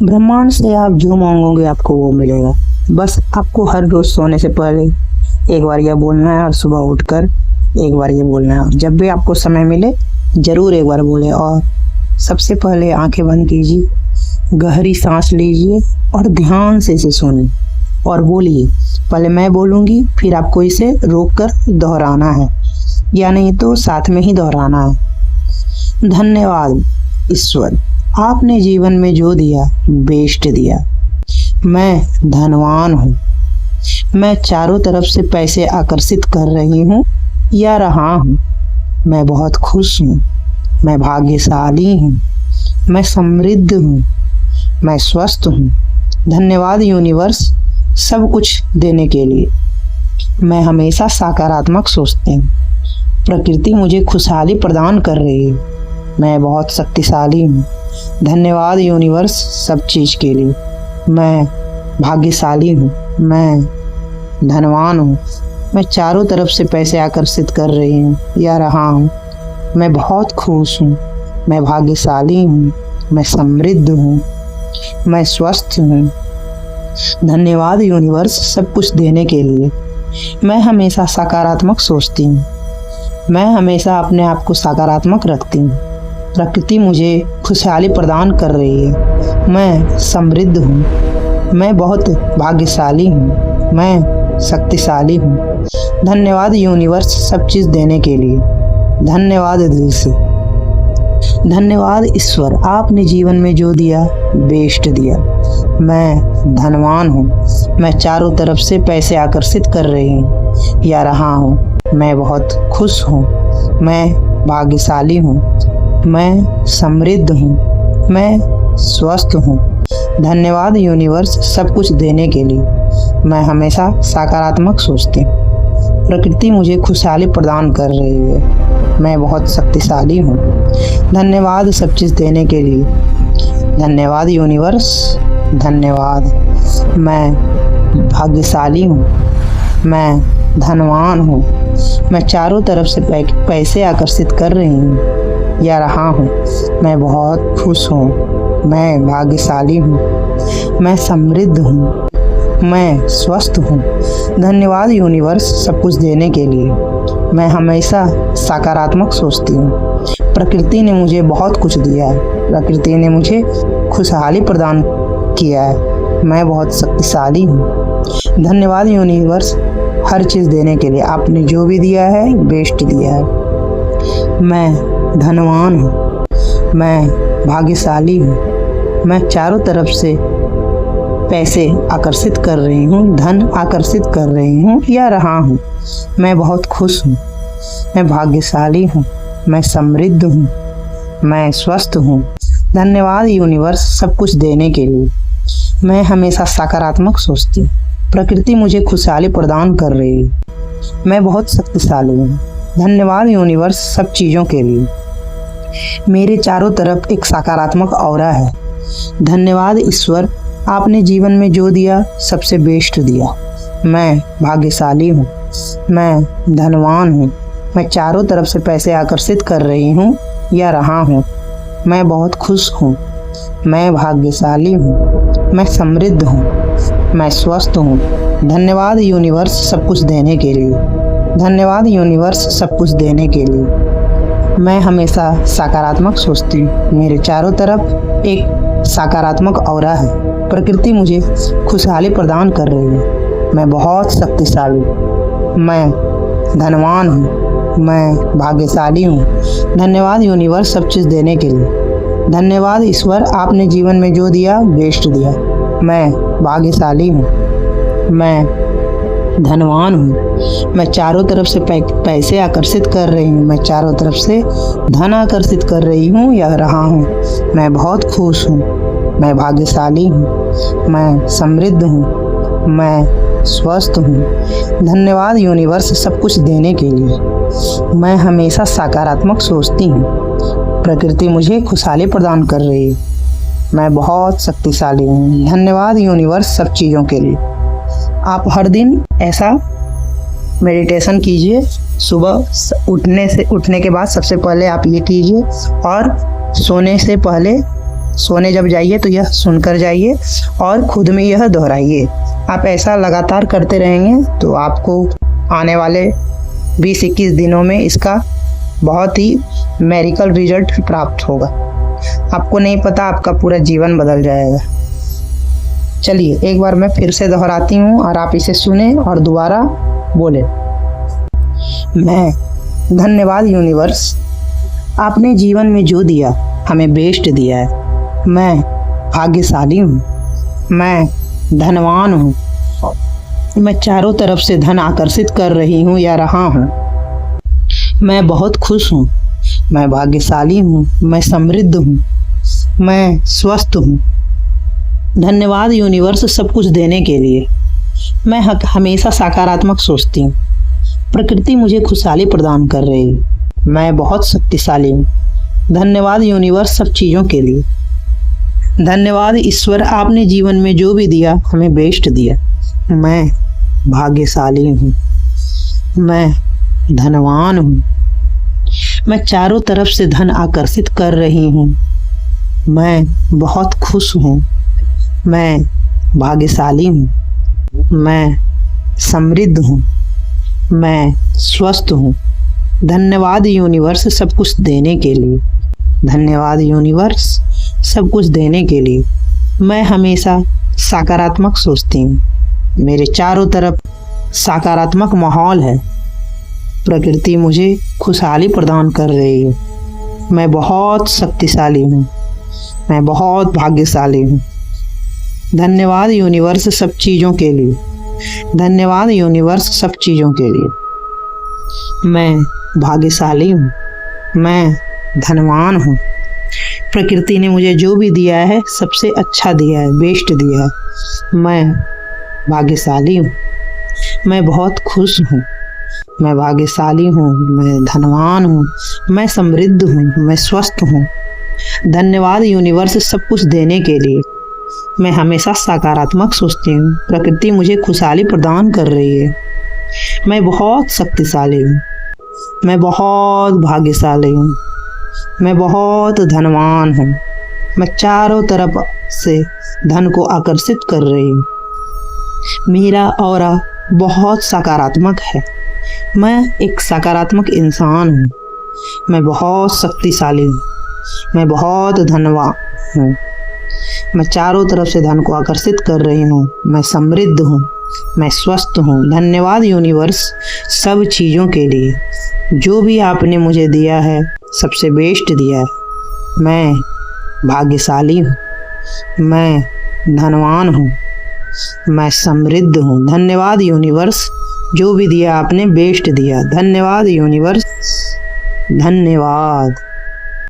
ब्रह्मांड से आप जो मांगोगे आपको वो मिलेगा। बस आपको हर रोज सोने से पहले एक बार यह बोलना है और सुबह उठकर एक बार ये बोलना है। जब भी आपको समय मिले जरूर एक बार बोले। और सबसे पहले आंखें बंद कीजिए, गहरी सांस लीजिए और ध्यान से इसे सुनिए और बोलिए। पहले मैं बोलूंगी, फिर आपको इसे रोककर दोहराना है, या नहीं तो साथ में ही दोहराना है। धन्यवाद ईश्वर, आपने जीवन में जो दिया बेस्ट दिया। मैं धनवान हूँ। मैं चारों तरफ से पैसे आकर्षित कर रही हूँ या रहा हूँ। मैं बहुत खुश हूँ। मैं भाग्यशाली हूँ। मैं समृद्ध हूँ। मैं स्वस्थ हूँ। धन्यवाद यूनिवर्स सब कुछ देने के लिए। मैं हमेशा सकारात्मक सोचती हूँ। प्रकृति मुझे खुशहाली प्रदान कर रही है। मैं बहुत शक्तिशाली हूँ। धन्यवाद यूनिवर्स सब चीज़ के लिए। मैं भाग्यशाली हूँ। मैं धनवान हूँ। मैं चारों तरफ से पैसे आकर्षित कर रही हूँ या रहा हूँ। मैं बहुत खुश हूँ। मैं भाग्यशाली हूँ। मैं समृद्ध हूँ। मैं स्वस्थ हूँ। धन्यवाद यूनिवर्स सब कुछ देने के लिए। मैं हमेशा सकारात्मक सोचती हूँ। मैं हमेशा अपने आप को सकारात्मक रखती हूँ। प्रकृति मुझे खुशहाली प्रदान कर रही है। मैं समृद्ध हूँ। मैं बहुत भाग्यशाली हूँ। मैं शक्तिशाली हूँ। धन्यवाद यूनिवर्स सब चीज़ देने के लिए। धन्यवाद दिल से। धन्यवाद ईश्वर, आपने जीवन में जो दिया बेस्ट दिया। मैं धनवान हूँ। मैं चारों तरफ से पैसे आकर्षित कर रही हूँ या रहा हूँ। मैं बहुत खुश हूँ। मैं भाग्यशाली हूँ। मैं समृद्ध हूँ। मैं स्वस्थ हूँ। धन्यवाद यूनिवर्स सब कुछ देने के लिए। मैं हमेशा सकारात्मक सोचती हूँ। प्रकृति मुझे खुशहाली प्रदान कर रही है। मैं बहुत शक्तिशाली हूँ। धन्यवाद सब चीज़ देने के लिए। धन्यवाद यूनिवर्स। धन्यवाद। मैं भाग्यशाली हूँ। मैं धनवान हूँ। मैं चारों तरफ से पैसे आकर्षित कर रही हूँ या रहा हूँ। मैं बहुत खुश हूँ। मैं भाग्यशाली हूँ। मैं समृद्ध हूँ। मैं स्वस्थ हूँ। धन्यवाद यूनिवर्स सब कुछ देने के लिए। मैं हमेशा सकारात्मक सोचती हूँ। प्रकृति ने मुझे बहुत कुछ दिया है। प्रकृति ने मुझे खुशहाली प्रदान किया है। मैं बहुत शक्तिशाली हूँ। धन्यवाद यूनिवर्स हर चीज़ देने के लिए। आपने जो भी दिया है बेस्ट दिया है। मैं धनवान हूँ। मैं भाग्यशाली हूँ। मैं चारों तरफ से पैसे आकर्षित कर रही हूँ, धन आकर्षित कर रही हूँ या रहा हूँ। मैं बहुत खुश हूँ। मैं भाग्यशाली हूँ। मैं समृद्ध हूँ। मैं स्वस्थ हूँ। धन्यवाद यूनिवर्स सब कुछ देने के लिए। मैं हमेशा सकारात्मक सोचती हूँ। प्रकृति मुझे खुशहाली प्रदान कर रही है। मैं बहुत शक्तिशाली हूँ। धन्यवाद यूनिवर्स सब चीज़ों के लिए। मेरे चारों तरफ एक सकारात्मक ऑरा है। धन्यवाद ईश्वर, आपने जीवन में जो दिया सबसे बेस्ट दिया। मैं भाग्यशाली हूँ। मैं धनवान हूँ। मैं चारों तरफ से पैसे आकर्षित कर रही हूँ या रहा हूँ। मैं बहुत खुश हूँ। मैं भाग्यशाली हूँ। मैं समृद्ध हूँ। मैं स्वस्थ हूँ। धन्यवाद यूनिवर्स सब कुछ देने के लिए। धन्यवाद यूनिवर्स सब कुछ देने के लिए। मैं हमेशा सकारात्मक सोचती हूँ। मेरे चारों तरफ एक सकारात्मक ऑरा है। प्रकृति मुझे खुशहाली प्रदान कर रही है। मैं बहुत शक्तिशाली हूँ। मैं धनवान हूँ। मैं भाग्यशाली हूँ। धन्यवाद यूनिवर्स सब चीज़ देने के लिए। धन्यवाद ईश्वर, आपने जीवन में जो दिया बेस्ट दिया। मैं भाग्यशाली हूँ। मैं धनवान हूँ। मैं चारों तरफ से पैसे आकर्षित कर रही हूँ। मैं चारों तरफ से धन आकर्षित कर रही हूँ या रहा हूँ। मैं बहुत खुश हूँ। मैं भाग्यशाली हूँ। मैं समृद्ध हूँ। मैं स्वस्थ हूँ। धन्यवाद यूनिवर्स सब कुछ देने के लिए। मैं हमेशा सकारात्मक सोचती हूँ। प्रकृति मुझे खुशहाली प्रदान कर रही है। मैं बहुत शक्तिशाली हूँ। धन्यवाद यूनिवर्स सब चीज़ों के लिए। आप हर दिन ऐसा मेडिटेशन कीजिए। सुबह उठने के बाद सबसे पहले आप ये कीजिए और सोने से पहले सोने जब जाइए तो यह सुनकर जाइए और खुद में यह दोहराइए। आप ऐसा लगातार करते रहेंगे तो आपको आने वाले 20-21 दिनों में इसका बहुत ही मैजिकल रिजल्ट प्राप्त होगा। आपको नहीं पता, आपका पूरा जीवन बदल जाएगा। चलिए एक बार मैं फिर से दोहराती हूँ और आप इसे सुने और दोबारा बोले। मैं धन्यवाद यूनिवर्स, आपने जीवन में जो दिया हमें बेस्ट दिया है। मैं भाग्यशाली हूँ, मैं धनवान हूँ, मैं चारों तरफ से धन आकर्षित कर रही हूँ या रहा हूँ। मैं बहुत खुश हूँ, मैं भाग्यशाली हूँ, मैं समृद्ध हूँ, मैं स्वस्थ हूँ। धन्यवाद यूनिवर्स सब कुछ देने के लिए। मैं हमेशा सकारात्मक सोचती हूँ, प्रकृति मुझे खुशहाली प्रदान कर रही है। मैं बहुत शक्तिशाली हूँ। धन्यवाद यूनिवर्स सब चीज़ों के लिए। धन्यवाद ईश्वर, आपने जीवन में जो भी दिया हमें बेस्ट दिया। मैं भाग्यशाली हूँ, मैं धनवान हूँ, मैं चारों तरफ से धन आकर्षित कर रही हूँ। मैं बहुत खुश हूँ, मैं भाग्यशाली हूँ, मैं समृद्ध हूँ, मैं स्वस्थ हूँ। धन्यवाद यूनिवर्स सब कुछ देने के लिए। धन्यवाद यूनिवर्स सब कुछ देने के लिए। मैं हमेशा सकारात्मक सोचती हूँ। मेरे चारों तरफ सकारात्मक माहौल है। प्रकृति मुझे खुशहाली प्रदान कर रही है। मैं बहुत शक्तिशाली हूँ, मैं बहुत भाग्यशाली हूँ। धन्यवाद यूनिवर्स सब चीज़ों के लिए। धन्यवाद यूनिवर्स सब चीज़ों के लिए। मैं भाग्यशाली हूँ, मैं धनवान हूँ। प्रकृति ने मुझे जो भी दिया है सबसे अच्छा दिया है, बेस्ट दिया है। मैं भाग्यशाली हूँ, मैं बहुत खुश हूँ, मैं भाग्यशाली हूँ, मैं धनवान हूँ, मैं समृद्ध हूँ, मैं स्वस्थ हूँ। धन्यवाद यूनिवर्स सब कुछ देने के लिए। मैं हमेशा सकारात्मक सोचती हूँ। प्रकृति मुझे खुशहाली प्रदान कर रही है। मैं बहुत शक्तिशाली हूँ, मैं बहुत भाग्यशाली हूँ, मैं बहुत धनवान हूँ। मैं चारों तरफ से धन को आकर्षित कर रही हूँ। मेरा ऑरा बहुत सकारात्मक है। मैं एक सकारात्मक इंसान हूँ। मैं बहुत शक्तिशाली हूँ, मैं बहुत धनवान हूँ। मैं चारों तरफ से धन को आकर्षित कर रही हूँ। मैं समृद्ध हूँ, मैं स्वस्थ हूँ। धन्यवाद यूनिवर्स सब चीज़ों के लिए। जो भी आपने मुझे दिया है सबसे बेस्ट दिया है। मैं भाग्यशाली हूँ, मैं धनवान हूँ, मैं समृद्ध हूँ। धन्यवाद यूनिवर्स, जो भी दिया आपने बेस्ट दिया। धन्यवाद यूनिवर्स, धन्यवाद।